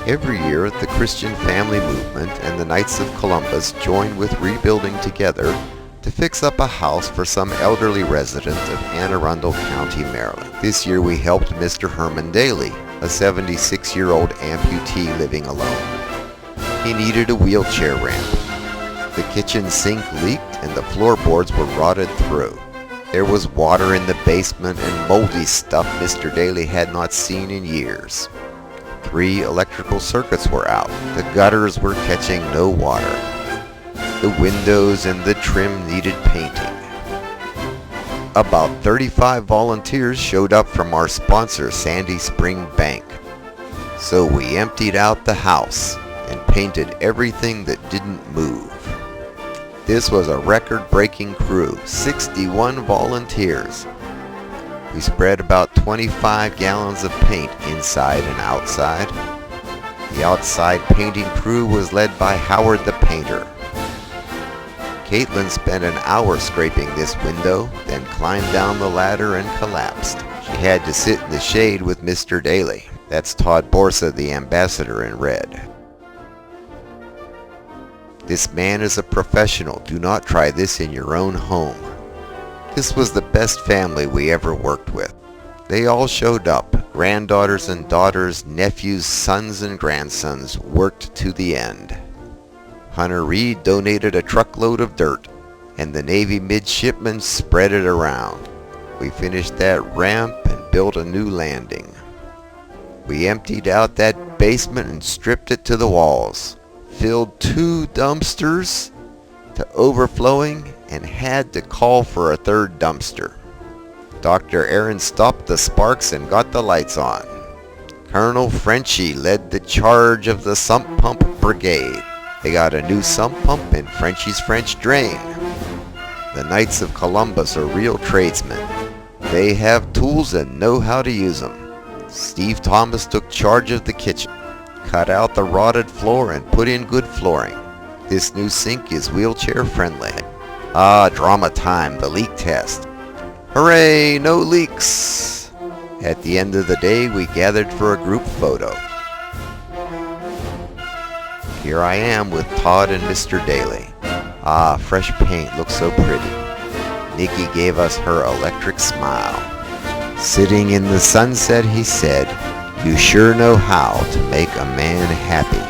Every year, the Christian Family Movement and the Knights of Columbus join with Rebuilding Together to fix up a house for some elderly resident of Anne Arundel County, Maryland. This year we helped Mr. Herman Daly, a 76-year-old amputee living alone. He needed a wheelchair ramp. The kitchen sink leaked and the floorboards were rotted through. There was water in the basement and moldy stuff Mr. Daly had not seen in years. 3 electrical circuits were out. The gutters were catching no water. The windows and the trim needed painting. About 35 volunteers showed up from our sponsor, Sandy Spring Bank. So we emptied out the house and painted everything that didn't move. This was a record-breaking crew, 61 volunteers. We spread about 25 gallons of paint inside and outside. The outside painting crew was led by Howard the painter. Caitlin spent an hour scraping this window, then climbed down the ladder and collapsed. She had to sit in the shade with Mr. Daly. That's Todd Borsa, the ambassador in red. This man is a professional. Do not try this in your own home. This was the best family we ever worked with. They all showed up. Granddaughters and daughters, nephews, sons and grandsons worked to the end. Hunter Reed donated a truckload of dirt, and the Navy midshipmen spread it around. We finished that ramp and built a new landing. We emptied out that basement and stripped it to the walls, filled 2 dumpsters to overflowing, and had to call for a 3rd dumpster. Dr. Aaron stopped the sparks and got the lights on. Colonel Frenchy led the charge of the sump pump brigade. They got a new sump pump and Frenchy's French drain. The Knights of Columbus are real tradesmen. They have tools and know how to use them. Steve Thomas took charge of the kitchen, cut out the rotted floor and put in good flooring. This new sink is wheelchair friendly. Drama time, the leak test. Hooray, no leaks! At the end of the day, we gathered for a group photo. Here I am with Todd and Mr. Daly. Fresh paint looks so pretty. Nikki gave us her electric smile. Sitting in the sunset, he said, "You sure know how to make a man happy."